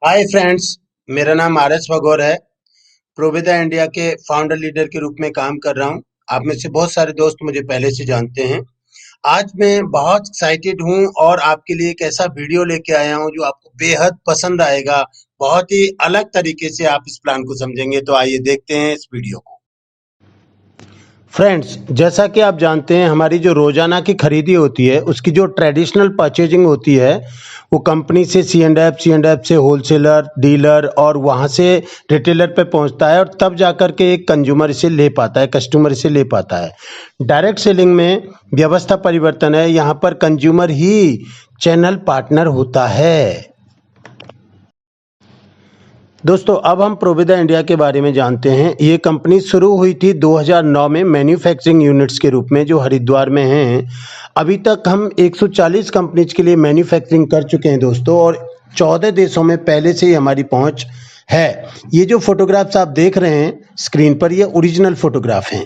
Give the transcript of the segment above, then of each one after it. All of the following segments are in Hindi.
Hi friends. मेरा नाम आर एस भगौर है। प्रोविदा इंडिया के फाउंडर लीडर के रूप में काम कर रहा हूं। आप में से बहुत सारे दोस्त मुझे पहले से जानते हैं। आज मैं बहुत एक्साइटेड हूं और आपके लिए एक ऐसा वीडियो लेके आया हूं जो आपको बेहद पसंद आएगा। बहुत ही अलग तरीके से आप इस प्लान को समझेंगे। तो आइए देखते हैं इस वीडियो को। फ्रेंड्स, जैसा कि आप जानते हैं, हमारी जो रोजाना की खरीदी होती है उसकी जो ट्रेडिशनल परचेजिंग होती है वो कंपनी से सी एंड एफ से होलसेलर, डीलर और वहाँ से रिटेलर पे पहुँचता है और तब जाकर के एक कंज्यूमर इसे ले पाता है, कस्टमर इसे ले पाता है। डायरेक्ट सेलिंग में व्यवस्था परिवर्तन है। यहाँ पर कंज्यूमर ही चैनल पार्टनर होता है। दोस्तों, अब हम प्रोविदा इंडिया के बारे में जानते हैं। ये कंपनी शुरू हुई थी 2009 में मैन्युफैक्चरिंग यूनिट्स के रूप में, जो हरिद्वार में हैं। अभी तक हम 140 कंपनीज के लिए मैन्युफैक्चरिंग कर चुके हैं दोस्तों, और 14 देशों में पहले से ही हमारी पहुंच है। ये जो फोटोग्राफ्स आप देख रहे हैं स्क्रीन पर, ये ओरिजिनल फोटोग्राफ हैं।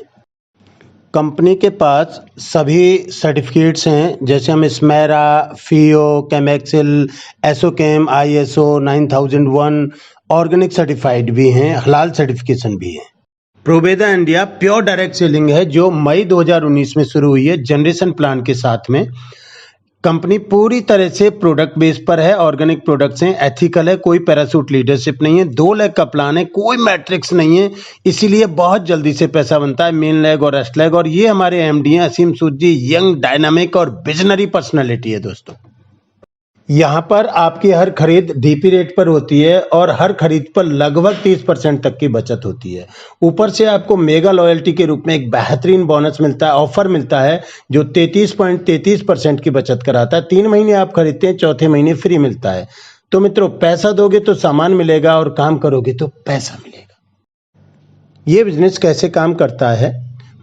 कंपनी के पास सभी सर्टिफिकेट्स हैं, जैसे हम स्मेरा, फियो, केमेक्सिल, एसोकेम, ISO 9001 ऑर्गेनिक सर्टिफाइड भी हैं, हलाल सर्टिफिकेशन भी है। प्रोवेदा इंडिया प्योर डायरेक्ट सेलिंग है जो मई 2019 में शुरू हुई है जनरेशन प्लान के साथ में। कंपनी पूरी तरह से प्रोडक्ट बेस पर है, ऑर्गेनिक प्रोडक्ट्स हैं, एथिकल है, कोई पैरासूट लीडरशिप नहीं है, 2 लाख का प्लान है, कोई मैट्रिक्स नहीं है, इसीलिए बहुत जल्दी से पैसा बनता है, मेन लेग और रेस्ट लेग। और ये हमारे MD हैं असीम सूद जी, यंग, डायनामिक और विजनरी पर्सनैलिटी है दोस्तों। यहाँ पर आपकी हर खरीद DP रेट पर होती है और हर खरीद पर लगभग 30% तक की बचत होती है। ऊपर से आपको मेगा लॉयल्टी के रूप में एक बेहतरीन बोनस मिलता है, ऑफर मिलता है, जो 33.33% की बचत कराता है। 3 महीने आप खरीदते हैं, चौथे महीने फ्री मिलता है। तो मित्रों, पैसा दोगे तो सामान मिलेगा और काम करोगे तो पैसा मिलेगा। ये बिजनेस कैसे काम करता है?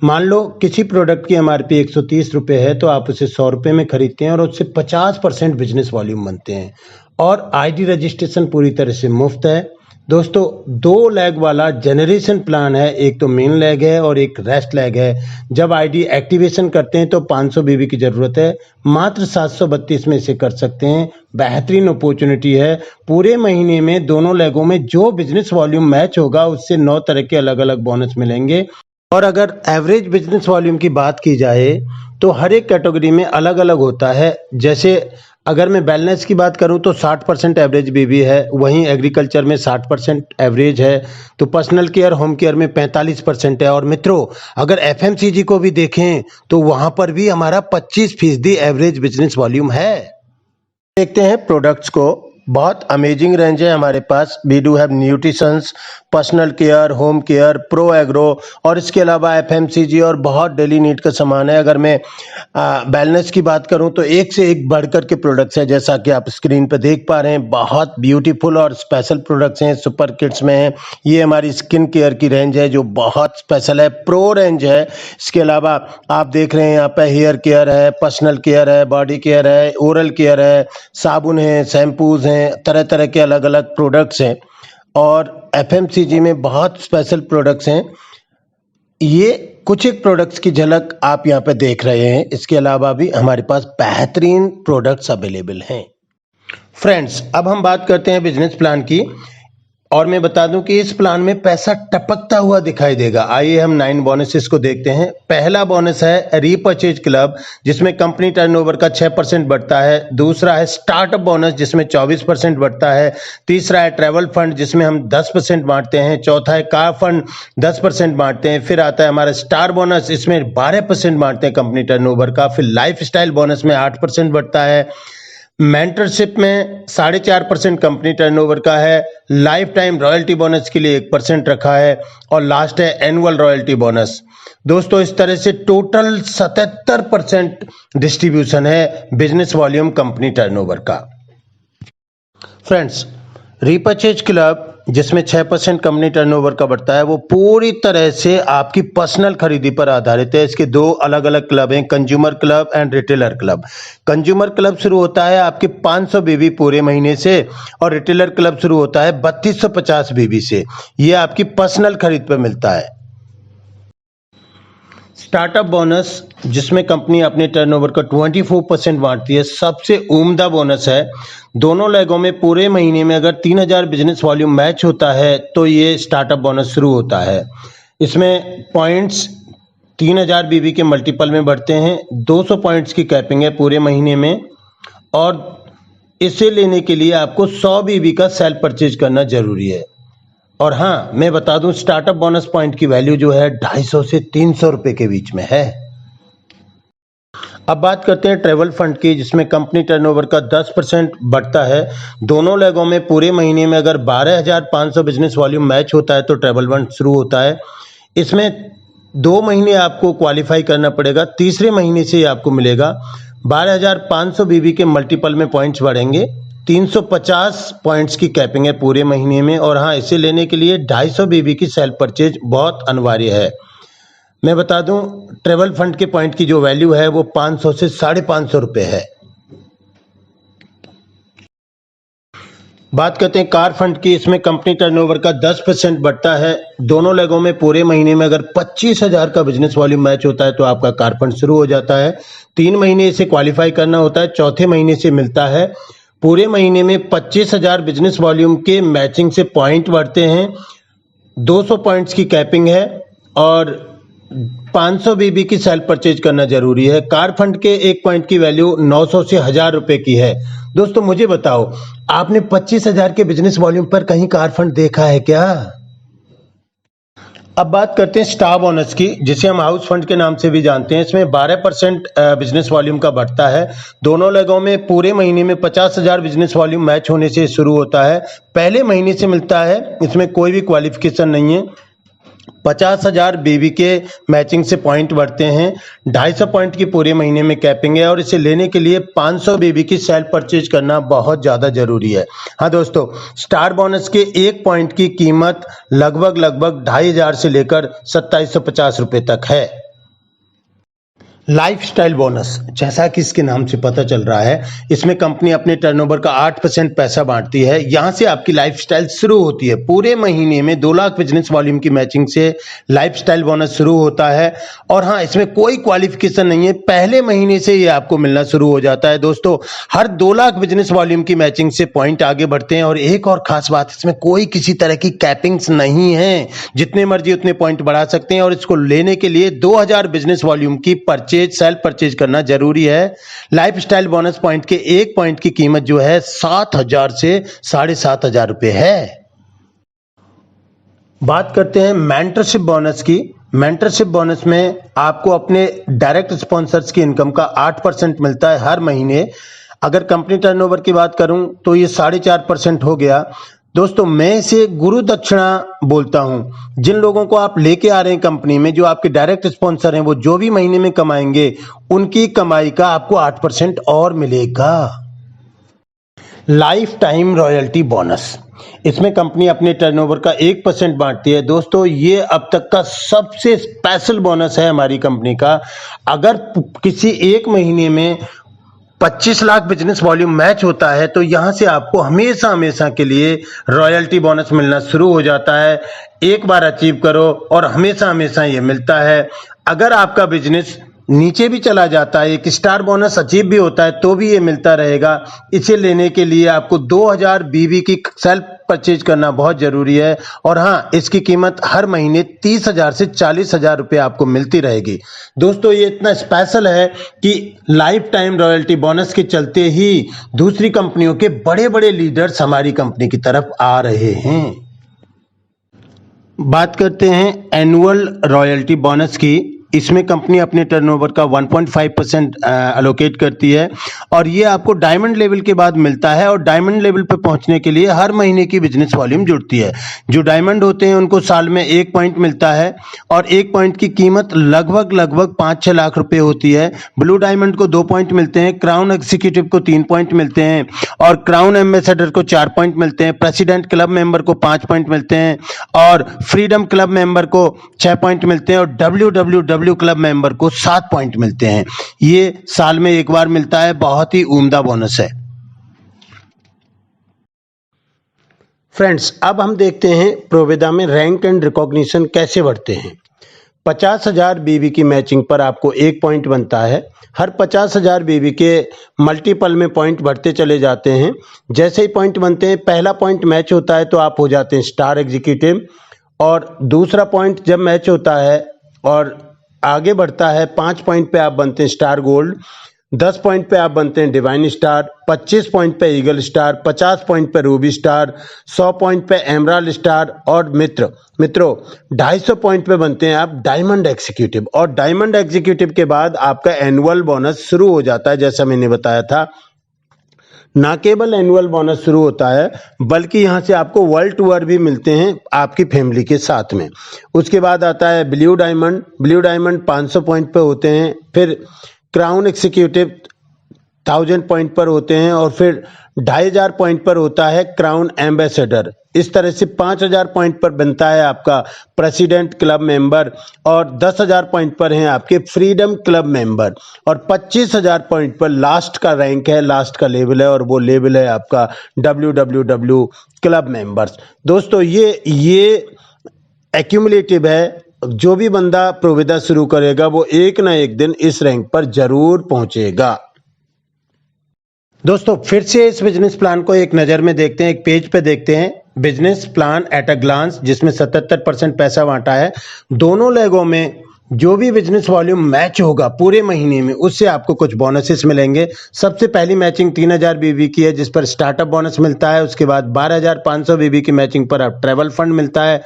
मान लो किसी प्रोडक्ट की MRP 130 रुपये है, तो आप उसे 100 रुपये में खरीदते हैं और उससे 50% बिजनेस वॉल्यूम बनते हैं। और ID रजिस्ट्रेशन पूरी तरह से मुफ्त है दोस्तों। 2 लेग वाला जनरेशन प्लान है, एक तो मेन लेग है और एक रेस्ट लेग है। जब ID एक्टिवेशन करते हैं तो 500 BB की ज़रूरत है, मात्र 732 में इसे कर सकते हैं। बेहतरीन अपॉर्चुनिटी है। पूरे महीने में दोनों लेगों में जो बिजनेस वॉल्यूम मैच होगा उससे 9 तरह के अलग अलग बोनस मिलेंगे। और अगर एवरेज बिजनेस वॉल्यूम की बात की जाए तो हर एक कैटेगरी में अलग अलग होता है। जैसे अगर मैं वेलनेस की बात करूं तो 60% एवरेज BB है, वहीं एग्रीकल्चर में 60% एवरेज है, तो पर्सनल केयर, होम केयर में 45% है। और मित्रों, अगर FMCG को भी देखें तो वहां पर भी हमारा 25% एवरेज बिजनेस वॉल्यूम है। देखते हैं प्रोडक्ट्स को। बहुत अमेजिंग रेंज है हमारे पास। We do have nutritions, personal care, home care, pro agro और इसके अलावा FMCG और बहुत डेली नीड का सामान है। अगर मैं वेलनेस की बात करूं तो एक से एक बढ़कर के प्रोडक्ट्स हैं, जैसा कि आप स्क्रीन पर देख पा रहे हैं। बहुत ब्यूटीफुल और स्पेशल प्रोडक्ट्स हैं, सुपर किड्स में है। ये हमारी स्किन केयर की रेंज है जो बहुत स्पेशल है, प्रो रेंज है। इसके अलावा आप देख रहे हैं यहाँ पे हेयर केयर है, पर्सनल केयर है, बॉडी केयर है, ओरल केयर है, साबुन है, शैम्पूज हैं, तरह तरह के अलग अलग प्रोडक्ट्स हैं। और FMCG में बहुत स्पेशल प्रोडक्ट्स हैं। ये कुछ एक प्रोडक्ट्स की झलक आप यहाँ पे देख रहे हैं। इसके अलावा भी हमारे पास बेहतरीन प्रोडक्ट्स अवेलेबल हैं। फ्रेंड्स, अब हम बात करते हैं बिजनेस प्लान की, और मैं बता दूं कि इस प्लान में पैसा टपकता हुआ दिखाई देगा। आइए हम 9 बोनसेस को देखते हैं। पहला बोनस है रीपर्चेज क्लब, जिसमें कंपनी टर्नओवर का 6% बढ़ता है। दूसरा है स्टार्टअप बोनस, जिसमें 24% बढ़ता है। तीसरा है ट्रैवल फंड, जिसमें हम 10% बांटते हैं। चौथा है कार फंड, 10% बांटते हैं। फिर आता है हमारा स्टार बोनस, इसमें 12% बांटते हैं कंपनी टर्नओवर का। फिर लाइफ स्टाइल बोनस में 8% बढ़ता है। मेंटरशिप में 4.5% कंपनी टर्नओवर का है। लाइफ टाइम रॉयल्टी बोनस के लिए 1% रखा है। और लास्ट है एनुअल रॉयल्टी बोनस। दोस्तों, इस तरह से टोटल 77% डिस्ट्रीब्यूशन है बिजनेस वॉल्यूम कंपनी टर्नओवर का। फ्रेंड्स, रीपर्चेज क्लब, जिसमें 6% कंपनी टर्नओवर का बढ़ता है, वो पूरी तरह से आपकी पर्सनल खरीदी पर आधारित है। इसके 2 अलग अलग क्लब हैं, consumer club and retailer club. Consumer club शुरू होता है आपके 500 BB पूरे महीने से, और रिटेलर क्लब शुरू होता है 3250 BB से। ये आपकी पर्सनल खरीद पर मिलता है। स्टार्टअप बोनस जिसमें कंपनी अपने टर्नओवर का 24% बांटती है, सबसे उम्दा बोनस है। दोनों लेगों में पूरे महीने में अगर 3000 बिजनेस वॉल्यूम मैच होता है तो ये स्टार्टअप बोनस शुरू होता है। इसमें पॉइंट्स 3000 बीबी के मल्टीपल में बढ़ते हैं। 200 पॉइंट्स की कैपिंग है पूरे महीने में, और इसे लेने के लिए आपको 100 बीबी का सेल्फ परचेज करना जरूरी है। और हाँ, मैं बता दूं, स्टार्टअप बोनस पॉइंट की वैल्यू जो है 250 से 300 रुपए के बीच में है। अब बात करते हैं ट्रेवल फंड की, जिसमें कंपनी टर्नओवर का 10% बढ़ता है। दोनों लेगों में पूरे महीने में अगर 12,500 बिजनेस वॉल्यूम मैच होता है तो ट्रेवल फंड शुरू होता है। इसमें 2 महीने आपको क्वालिफाई करना पड़ेगा, तीसरे महीने से आपको मिलेगा। 12,500 बीबी के मल्टीपल में पॉइंट्स बढ़ेंगे। 350 पॉइंट्स की कैपिंग है पूरे महीने में, और हाँ, इसे लेने के लिए 250 बीबी की सेल्फ परचेज बहुत अनिवार्य है। मैं बता दूं, ट्रेवल फंड के पॉइंट की जो वैल्यू है वो 500 से 550 रुपये है। बात करते हैं कार फंड की। इसमें कंपनी टर्नओवर का 10% बढ़ता है। दोनों लेगों में पूरे महीने में अगर 25,000 का बिजनेस वॉल्यूम मैच होता है तो आपका कार फंड शुरू हो जाता है। 3 महीने इसे क्वालिफाई करना होता है, चौथे महीने से मिलता है। पूरे महीने में 25,000 बिजनेस वॉल्यूम के मैचिंग से पॉइंट बढ़ते हैं। 200 पॉइंट्स की कैपिंग है और 500 बीबी की सेल्फ परचेज करना जरूरी है। कार फंड के एक पॉइंट की वैल्यू 900 से 1000 रुपए की है। दोस्तों मुझे बताओ, आपने 25,000 के बिजनेस वॉल्यूम पर कहीं कार फंड देखा है क्या? अब बात करते हैं स्टार बोनस की, जिसे हम हाउस फंड के नाम से भी जानते हैं। इसमें 12% बिजनेस वॉल्यूम का बढ़ता है। दोनों लेगों में पूरे महीने में 50,000 बिजनेस वॉल्यूम मैच होने से शुरू होता है। पहले महीने से मिलता है, इसमें कोई भी क्वालिफिकेशन नहीं है। 50,000 बीबी के मैचिंग से पॉइंट बढ़ते हैं। 250 पॉइंट की पूरे महीने में कैपिंग है, और इसे लेने के लिए 500 बीबी की सेल्फ परचेज करना बहुत ज़्यादा जरूरी है। हाँ दोस्तों, स्टार बोनस के एक पॉइंट की कीमत लगभग 2,500 से लेकर 2750 रुपये तक है। लाइफस्टाइल बोनस, जैसा कि इसके नाम से पता चल रहा है, इसमें कंपनी अपने टर्नओवर का 8% पैसा बांटती है। यहां से आपकी लाइफस्टाइल शुरू होती है। पूरे महीने में 2 लाख बिजनेस वॉल्यूम की मैचिंग से लाइफस्टाइल बोनस शुरू होता है। और हाँ, इसमें कोई क्वालिफिकेशन नहीं है, पहले महीने से ये आपको मिलना शुरू हो जाता है। दोस्तों, हर 2 लाख बिजनेस वॉल्यूम की मैचिंग से पॉइंट आगे बढ़ते हैं। और एक और खास बात, इसमें कोई किसी तरह की कैपिंग्स नहीं है, जितने मर्जी उतने पॉइंट बढ़ा सकते हैं। और इसको लेने के लिए 2000 बिजनेस वॉल्यूम की सेल्फ परचेज करना जरूरी है। लाइफस्टाइल बोनस पॉइंट के एक पॉइंट की कीमत जो है 7,000 से 7,500 रुपए है। बात करते हैं मेंटरशिप बोनस की। मेंटरशिप बोनस में आपको अपने डायरेक्ट स्पॉन्सर्स की इनकम का 8% मिलता है हर महीने। अगर कंपनी टर्नओवर की बात करूं तो ये 4.5% हो गया। दोस्तों, मैं इसे गुरु दक्षिणा बोलता हूं। जिन लोगों को आप लेके आ रहे हैं कंपनी में, जो आपके डायरेक्ट स्पॉन्सर हैं, वो जो भी महीने में कमाएंगे उनकी कमाई का आपको 8% और मिलेगा। लाइफ टाइम रॉयल्टी बोनस, इसमें कंपनी अपने टर्नओवर का 1% बांटती है। दोस्तों, ये अब तक का सबसे स्पेशल बोनस है हमारी कंपनी का। अगर किसी एक महीने में 25 लाख बिजनेस वॉल्यूम मैच होता है तो यहां से आपको हमेशा हमेशा के लिए रॉयल्टी बोनस मिलना शुरू हो जाता है। एक बार अचीव करो और हमेशा हमेशा ये मिलता है। अगर आपका बिजनेस नीचे भी चला जाता है, एक स्टार बोनस अचीव भी होता है, तो भी ये मिलता रहेगा। इसे लेने के लिए आपको 2000 बीबी की सेल्फ परचेज करना बहुत जरूरी है। और हाँ, इसकी कीमत हर महीने 30,000 से 40,000 रुपये आपको मिलती रहेगी। दोस्तों, ये इतना स्पेशल है कि लाइफ टाइम रॉयल्टी बोनस के चलते ही दूसरी कंपनियों के बड़े बड़े लीडर्स हमारी कंपनी की तरफ आ रहे हैं। बात करते हैं एनुअल रॉयल्टी बोनस की। इसमें कंपनी अपने टर्नओवर का 1.5% अलोकेट करती है, और ये आपको डायमंड लेवल के बाद मिलता है। और डायमंड लेवल पर पहुंचने के लिए हर महीने की बिजनेस वॉल्यूम जुड़ती है। जो डायमंड होते हैं उनको साल में 1 पॉइंट मिलता है, और 1 पॉइंट की कीमत लगभग 5-6 लाख रुपए होती है। ब्लू डायमंड को 2 पॉइंट मिलते हैं, क्राउन एग्जीक्यूटिव को 3 पॉइंट मिलते हैं, और क्राउन एम्बेसडर को 4 पॉइंट मिलते हैं, प्रेसिडेंट क्लब मेंबर को 5 पॉइंट मिलते हैं, और फ्रीडम क्लब मेंबर को 6 पॉइंट मिलते हैं, और WWW क्लब मेंबर को 7 पॉइंट मिलते हैं। ये साल में एक बार मिलता है, बहुत ही उम्दा बोनस है। फ्रेंड्स, अब हम देखते हैं प्रोवेदा में रैंक एंड रिकॉग्निशन कैसे बढ़ते हैं। 50,000 बीवी की मैचिंग पर आपको 1 पॉइंट बनता है। हर 50,000 बीवी के मल्टीपल में पॉइंट बढ़ते चले जाते हैं। जैसे ही पॉइंट बनते हैं, पहला पॉइंट मैच होता है तो आप हो जाते हैं स्टार एग्जीक्यूटिव, और दूसरा पॉइंट जब मैच होता है और आगे बढ़ता है 5 पॉइंट पे आप बनते हैं स्टार गोल्ड, 10 पॉइंट पे आप बनते हैं डिवाइन स्टार, 25 पॉइंट पे ईगल स्टार, 50 पॉइंट पे रूबी स्टार, 100 पॉइंट पे एमराल्ड स्टार, और मित्रों 250 पॉइंट पे बनते हैं आप डायमंड एग्जीक्यूटिव। और डायमंड एग्जीक्यूटिव के बाद आपका एनुअल बोनस शुरू हो जाता है। जैसा मैंने बताया था, ना केवल एनुअल बोनस शुरू होता है बल्कि यहाँ से आपको वर्ल्ड टूर भी मिलते हैं आपकी फैमिली के साथ में। उसके बाद आता है ब्लू डायमंड 500 पॉइंट पे होते हैं, फिर क्राउन एग्जीक्यूटिव 1000 पॉइंट पर होते हैं, और फिर 2500 पॉइंट पर होता है क्राउन एम्बेसडर। इस तरह से 5000 पॉइंट पर बनता है आपका प्रेसिडेंट क्लब मेंबर, और 10,000 पॉइंट पर हैं आपके फ्रीडम क्लब मेंबर, और 25,000 पॉइंट पर लास्ट का रैंक है, लास्ट का लेवल है, और वो लेवल है आपका WWW क्लब मेंबर्स। दोस्तों ये एक्यूमुलेटिव है। जो भी बंदा प्रोविदा शुरू करेगा वो एक ना एक दिन इस रैंक पर जरूर पहुंचेगा। दोस्तों फिर से इस बिजनेस प्लान को एक नज़र में देखते हैं, एक पेज पे देखते हैं business plan at a glance, जिसमें 77% पैसा बांटा है। दोनों लेगों में जो भी बिजनेस वॉल्यूम मैच होगा पूरे महीने में, उससे आपको कुछ बोनसेस मिलेंगे। सबसे पहली मैचिंग 3000 बीवी की है, जिस पर स्टार्टअप बोनस मिलता है। उसके बाद 12,500 बीवी की मैचिंग पर आप ट्रैवल फंड मिलता है।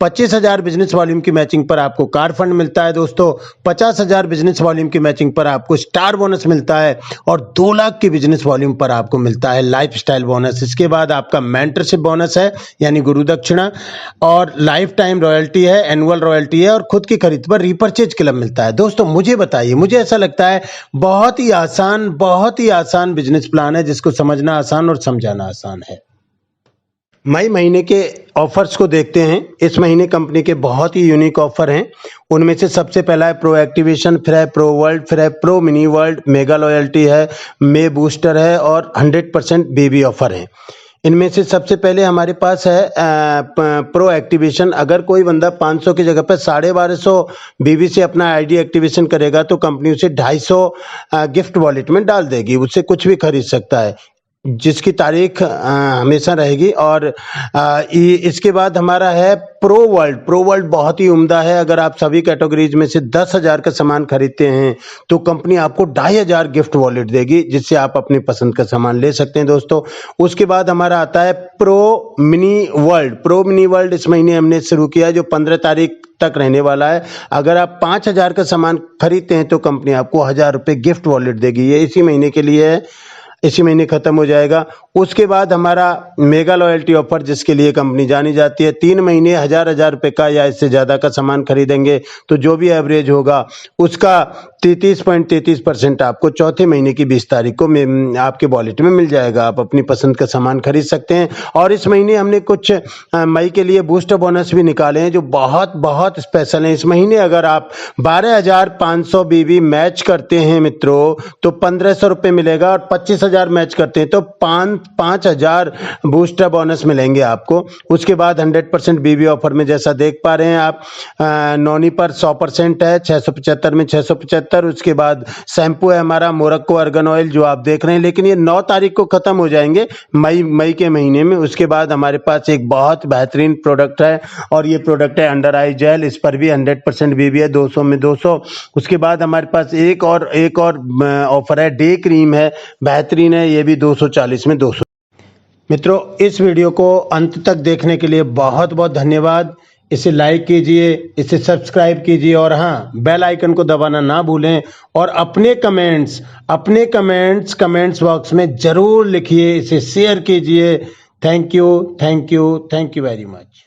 25,000 बिजनेस वॉल्यूम की मैचिंग पर आपको कार फंड मिलता है दोस्तों। 50,000 बिजनेस वॉल्यूम की मैचिंग पर आपको स्टार बोनस मिलता है, और 2 लाख की बिजनेस वॉल्यूम पर आपको मिलता है लाइफस्टाइल बोनस। इसके बाद आपका मेंटरशिप बोनस है, यानी गुरु दक्षिणा, और लाइफ टाइम रॉयल्टी है, एनुअल रॉयल्टी है, और खुद की खरीद पर रिपर्चेज क्लब मिलता है। दोस्तों मुझे बताइए, मुझे ऐसा लगता है बहुत ही आसान बिजनेस प्लान है, जिसको समझना आसान और समझाना आसान है। मई महीने के ऑफर्स को देखते हैं। इस महीने कंपनी के बहुत ही यूनिक ऑफर हैं। उनमें से सबसे पहला है प्रो एक्टिवेशन, फिर है प्रो वर्ल्ड, फिर है pro mini world, mega loyalty है, मे बूस्टर है, और 100% बेबी ऑफर है। इनमें से सबसे पहले हमारे पास है प्रो एक्टिवेशन। अगर कोई बंदा 500 की जगह पर 1250 बीबी से अपना आईडी एक्टिवेशन करेगा तो कंपनी उसे 250 गिफ्ट वॉलेट में डाल देगी, उससे कुछ भी खरीद सकता है, जिसकी तारीख हमेशा रहेगी। और इसके बाद हमारा है प्रो वर्ल्ड बहुत ही उम्दा है। अगर आप सभी कैटेगरीज में से 10,000 का सामान खरीदते हैं तो कंपनी आपको 2,500 गिफ्ट वॉलेट देगी, जिससे आप अपनी पसंद का सामान ले सकते हैं दोस्तों। उसके बाद हमारा आता है प्रो मिनी वर्ल्ड इस महीने हमने शुरू किया, जो 15 तारीख तक रहने वाला है। अगर आप 5,000 का सामान खरीदते हैं तो कंपनी आपको 1,000 रुपये गिफ्ट वॉलेट देगी। ये इसी महीने के लिए है, इसी महीने खत्म हो जाएगा। उसके बाद हमारा मेगा लॉयल्टी ऑफर, जिसके लिए कंपनी जानी जाती है, 3 महीने 1,000 रुपये का या इससे ज़्यादा का सामान खरीदेंगे तो जो भी एवरेज होगा उसका 33.33% आपको चौथे महीने की 20 तारीख को आपके वॉलेट में मिल जाएगा। आप अपनी पसंद का सामान खरीद सकते हैं। और इस महीने हमने कुछ मई के लिए बूस्टर बोनस भी निकाले हैं, जो बहुत स्पेशल हैं। इस महीने अगर आप 12,500 बीवी मैच करते हैं मित्रों तो 1,500 रुपये मिलेगा, और 25,000 मैच करते हैं तो 5,000 बूस्टर बोनस मिलेंगे आपको। उसके बाद 100% बीवी ऑफर में जैसा देख पा रहे हैं आप, नॉनी पर 100% है, 675 में 675। उसके बाद शैम्पू है हमारा मोरक्को अर्गन ऑयल, जो आप देख रहे हैं, लेकिन ये 9 तारीख को खत्म हो जाएंगे मई के महीने में। उसके बाद हमारे पास एक बहुत बेहतरीन प्रोडक्ट है, और ये प्रोडक्ट है अंडर आई जेल। इस पर भी 100% बीवी है, 200 में 200। उसके बाद हमारे पास एक और ऑफर है, डे क्रीम है, बेहतरीन है, ये भी 240 में 200। मित्रों इस वीडियो को अंत तक देखने के लिए बहुत धन्यवाद। इसे लाइक कीजिए, इसे सब्सक्राइब कीजिए, और हाँ, बेल आइकन को दबाना ना भूलें। और अपने कमेंट्स कमेंट्स बॉक्स में जरूर लिखिए, इसे शेयर कीजिए। Thank you very much.